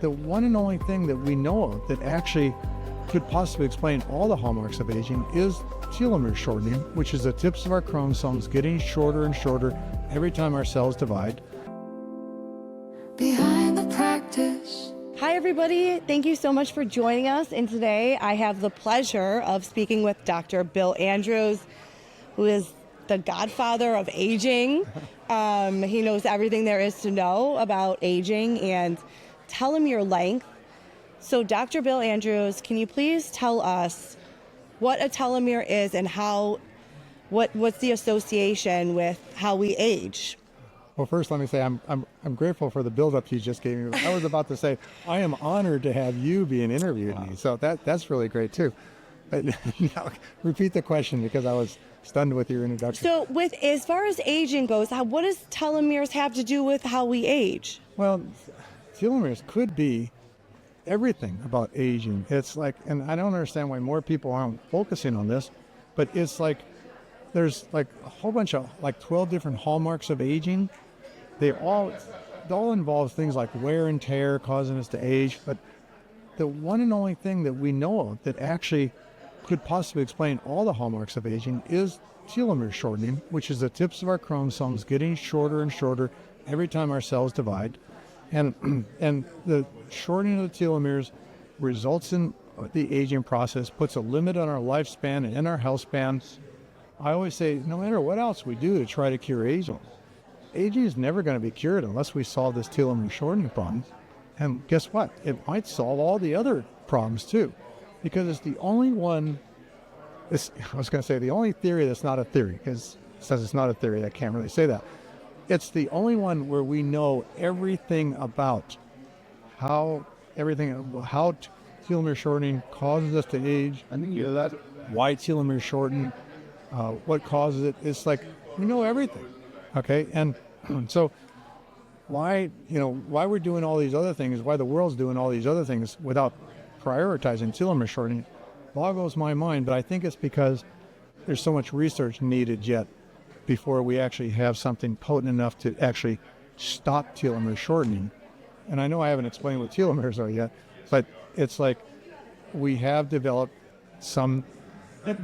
the one and only thing that we know of that actually could possibly explain all the hallmarks of aging is telomere shortening, which is the tips of our chromosomes getting shorter and shorter every time our cells divide. Behind the practice. Hi, everybody. Thank you so much for joining us. And today I have the pleasure of speaking with Dr. Bill Andrews, who is the godfather of aging. He knows everything there is to know about aging and telomere length. So, Dr. Bill Andrews, can you please tell us what a telomere is and what's the association with how we age? Well, first, let me say I'm grateful for the build-up you just gave me. I was about to say I am honored to have you being interviewed me, so that's really great too. But now, repeat the question because I was stunned with your introduction. So, as far as aging goes, what does telomeres have to do with how we age? Well, telomeres could be everything about aging. It's like, and I don't understand why more people aren't focusing on this, but it's like there's like a whole bunch of like 12 different hallmarks of aging. It all involves things like wear and tear causing us to age, but the one and only thing that we know of that actually could possibly explain all the hallmarks of aging is telomere shortening, which is the tips of our chromosomes getting shorter and shorter every time our cells divide. And the shortening of the telomeres results in the aging process, puts a limit on our lifespan and our health span. I always say, no matter what else we do to try to cure aging is never going to be cured unless we solve this telomere shortening problem. And guess what? It might solve all the other problems too, because it's the only one. I was going to say the only theory that's not a theory, because it says it's not a theory. I can't really say that. It's the only one where we know everything about how telomere shortening causes us to age. I think that why telomere shorten, what causes it. It's like we know everything. Okay, and so why we're doing all these other things, why the world's doing all these other things without prioritizing telomere shortening boggles my mind. But I think it's because there's so much research needed yet before we actually have something potent enough to actually stop telomere shortening. And I know I haven't explained what telomeres are yet, but it's like we have developed some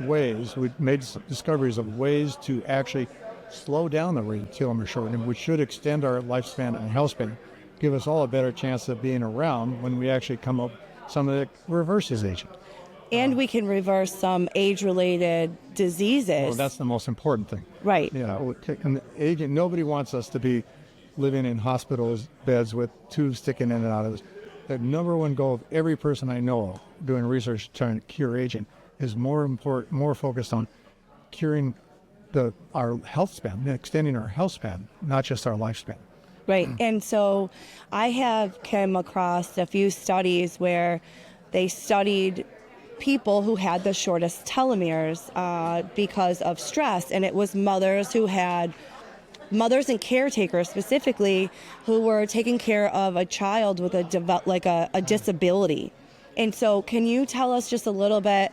ways, we've made some discoveries of ways to actually slow down the rate of telomere shortening, which should extend our lifespan and health span, give us all a better chance of being around when we actually come up something that reverses aging. And we can reverse some age-related diseases. Well, that's the most important thing. Right. Yeah. And aging, nobody wants us to be living in hospitals beds with tubes sticking in and out of us. The number one goal of every person I know of doing research trying to cure aging is more focused on curing our health span, extending our health span, not just our lifespan. Right. And so I have come across a few studies where they studied people who had the shortest telomeres because of stress. And it was mothers and caretakers specifically who were taking care of a child with a disability. And so can you tell us just a little bit,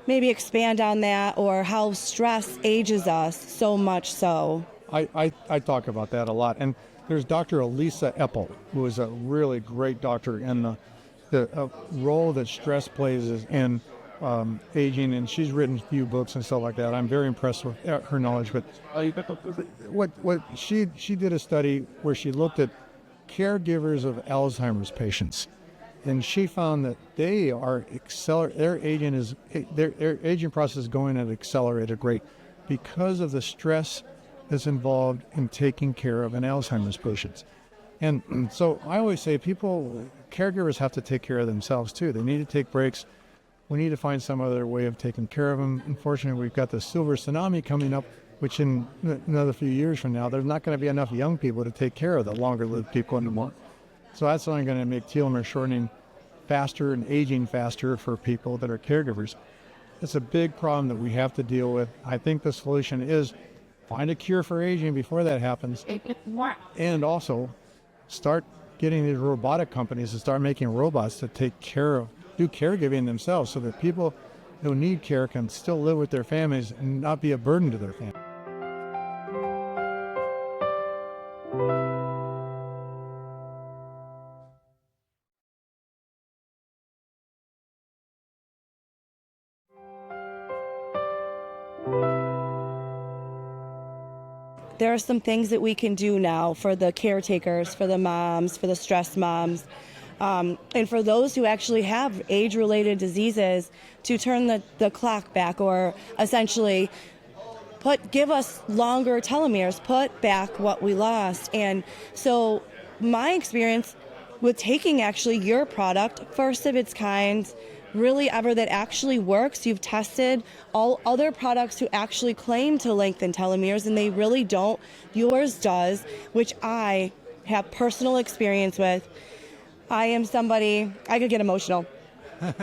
maybe expand on that, or how stress ages us so much so? I talk about that a lot. And there's Dr. Elisa Epel, who is a really great doctor, and the role that stress plays is in aging, and she's written a few books and stuff like that. I'm very impressed with her knowledge. But what she did a study where she looked at caregivers of Alzheimer's patients, and she found that their aging process is going at an accelerated rate because of the stress that's involved in taking care of an Alzheimer's patient. And so I always say caregivers have to take care of themselves too. They need to take breaks. We need to find some other way of taking care of them. Unfortunately, we've got the silver tsunami coming up, which in another few years from now, there's not going to be enough young people to take care of the longer-lived people anymore. So that's only going to make telomere shortening faster and aging faster for people that are caregivers. It's a big problem that we have to deal with. I think the solution is find a cure for aging before that happens, and also start getting these robotic companies to start making robots to do caregiving themselves, so that people who need care can still live with their families and not be a burden to their families. there are some things that we can do now for the caretakers, for the moms, for the stressed moms, and for those who actually have age-related diseases to turn the clock back, or essentially give us longer telomeres, put back what we lost. And so my experience with taking actually your product, first of its kind, really ever that actually works. You've tested all other products who actually claim to lengthen telomeres, and they really don't. Yours does, which I have personal experience with. I am somebody, I could get emotional.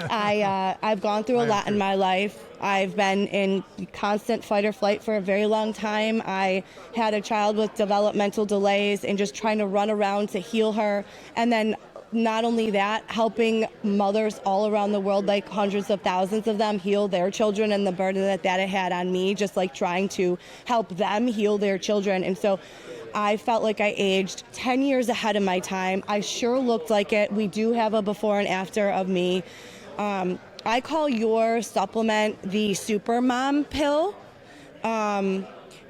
I've gone through a lot in my life. I've been in constant fight or flight for a very long time. I had a child with developmental delays and just trying to run around to heal her. And then not only that, helping mothers all around the world, like hundreds of thousands of them, heal their children, and the burden that it had on me, just like trying to help them heal their children. And so I felt like I aged 10 years ahead of my time. I sure looked like it. We do have a before and after of me. I call your supplement the super mom pill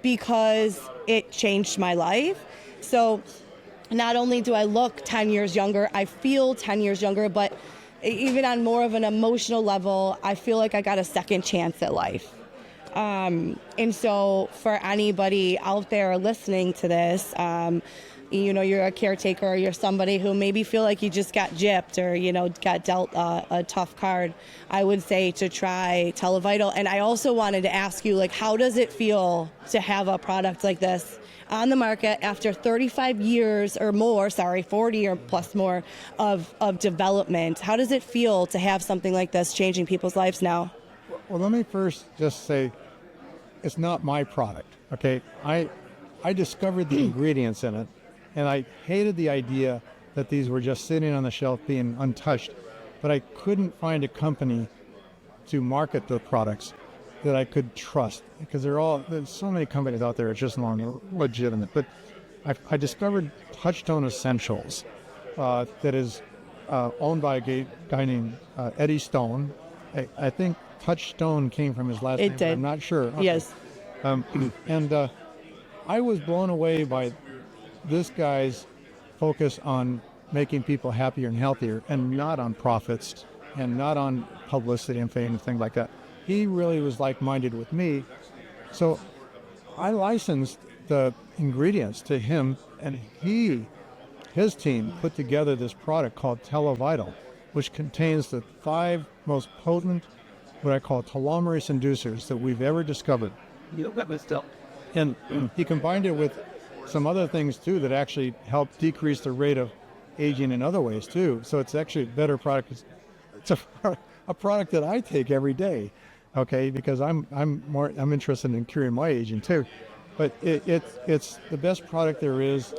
because it changed my life. So not only do I look 10 years younger, I feel 10 years younger, but even on more of an emotional level, I feel like I got a second chance at life. And so for anybody out there listening to this, you're a caretaker, or you're somebody who maybe feel like you just got gypped or, got dealt a tough card, I would say to try Televital. And I also wanted to ask you, how does it feel to have a product like this on the market after 35 years or more, 40 or plus more of development? How does it feel to have something like this changing people's lives now? Well, let me first just say, it's not my product, okay? I discovered the ingredients in it, and I hated the idea that these were just sitting on the shelf being untouched, but I couldn't find a company to market the products that I could trust, because there's so many companies out there, it's just not legitimate. But I discovered Touchstone Essentials, that is owned by a guy named Eddie Stone. I think Touchstone came from his last name. It did. I'm not sure. Okay. Yes. And I was blown away by this guy's focus on making people happier and healthier, and not on profits, and not on publicity and fame and things like that. He really was like-minded with me. So I licensed the ingredients to him, and his team put together this product called Televital, which contains the 5 most potent, what I call telomerase inducers that we've ever discovered. And he combined it with some other things too that actually help decrease the rate of aging in other ways too. So it's actually a better product. It's a product that I take every day, okay? Because I'm interested in curing my aging too. But it's the best product there is.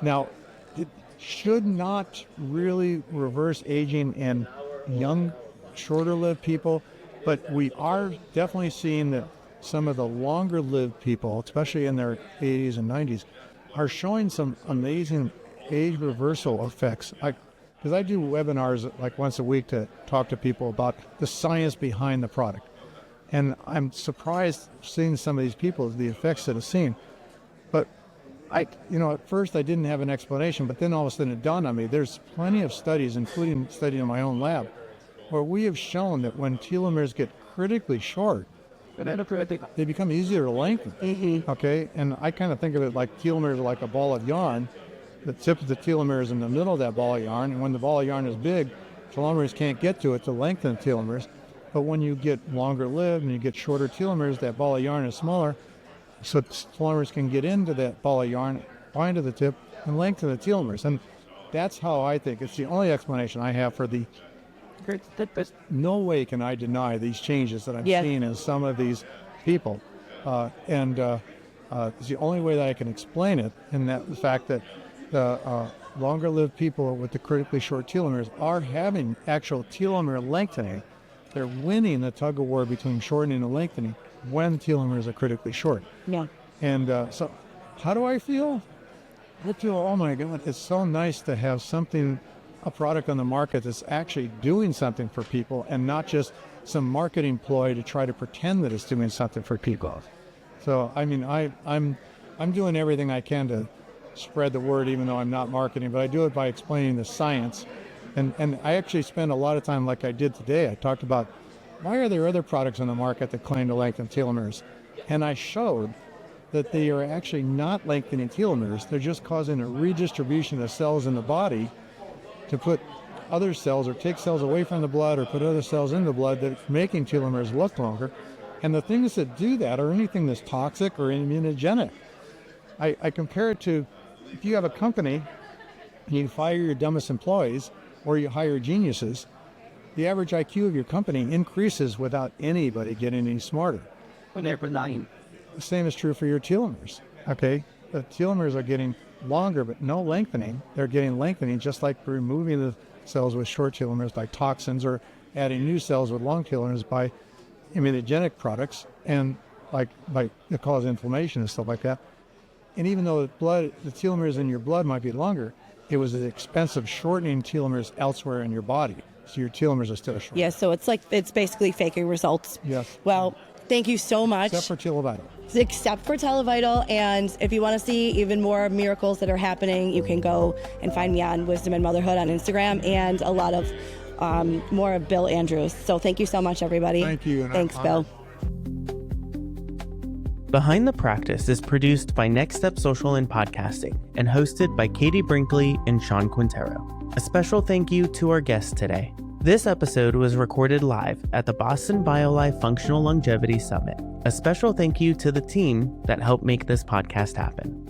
Now, it should not really reverse aging in young, shorter-lived people, but we are definitely seeing that some of the longer-lived people, especially in their 80s and 90s, are showing some amazing age reversal effects. Because I do webinars like once a week to talk to people about the science behind the product. And I'm surprised seeing some of these people, the effects that I've seen. But at first I didn't have an explanation, but then all of a sudden it dawned on me. There's plenty of studies, including a study in my own lab, where we have shown that when telomeres get critically short, they become easier to lengthen. Mm-hmm. Okay, and I kind of think of it like telomeres are like a ball of yarn. The tip of the telomere is in the middle of that ball of yarn, and when the ball of yarn is big, telomeres can't get to it to lengthen telomeres. But when you get longer lived and you get shorter telomeres, that ball of yarn is smaller, so telomeres can get into that ball of yarn, bind to the tip, and lengthen the telomeres. And that's how I think. It's the only explanation I have for the. No way can I deny these changes that I'm seeing in some of these people. And it's the only way that I can explain it, in that the fact that the longer-lived people with the critically short telomeres are having actual telomere lengthening. They're winning the tug-of-war between shortening and lengthening when telomeres are critically short. Yeah. And so how do I feel? I feel, oh my God, it's so nice to have a product on the market that's actually doing something for people, and not just some marketing ploy to try to pretend that it's doing something for people. So, I mean, I'm I'm doing everything I can to spread the word, even though I'm not marketing, but I do it by explaining the science. And I actually spend a lot of time, like I did today. I talked about why are there other products on the market that claim to lengthen telomeres? And I showed that they are actually not lengthening telomeres. They're just causing a redistribution of cells in the body to put other cells or take cells away from the blood or put other cells in the blood that's making telomeres look longer. And the things that do that are anything that's toxic or immunogenic. I compare it to if you have a company, you fire your dumbest employees or you hire geniuses, the average IQ of your company increases without anybody getting any smarter. The same is true for your telomeres, okay? The telomeres are getting longer, but no lengthening. They're getting lengthening just like removing the cells with short telomeres by toxins or adding new cells with long telomeres by immunogenic products and like it causes inflammation and stuff like that. And even though the telomeres in your blood might be longer, it was an expense of shortening telomeres elsewhere in your body. So your telomeres are still short. Yeah, so it's basically faking results. Yes. Well, thank you so much. Except for Telovital. Except for Televital. And if you want to see even more miracles that are happening, you can go and find me on Wisdom and Motherhood on Instagram and a lot of more of Bill Andrews. So thank you so much, everybody. Thank you. Thanks, Bill. Behind the Practice is produced by Next Step Social and Podcasting and hosted by Katie Brinkley and Sean Quintero. A special thank you to our guests today. This episode was recorded live at the Boston BioLife Functional Longevity Summit. A special thank you to the team that helped make this podcast happen.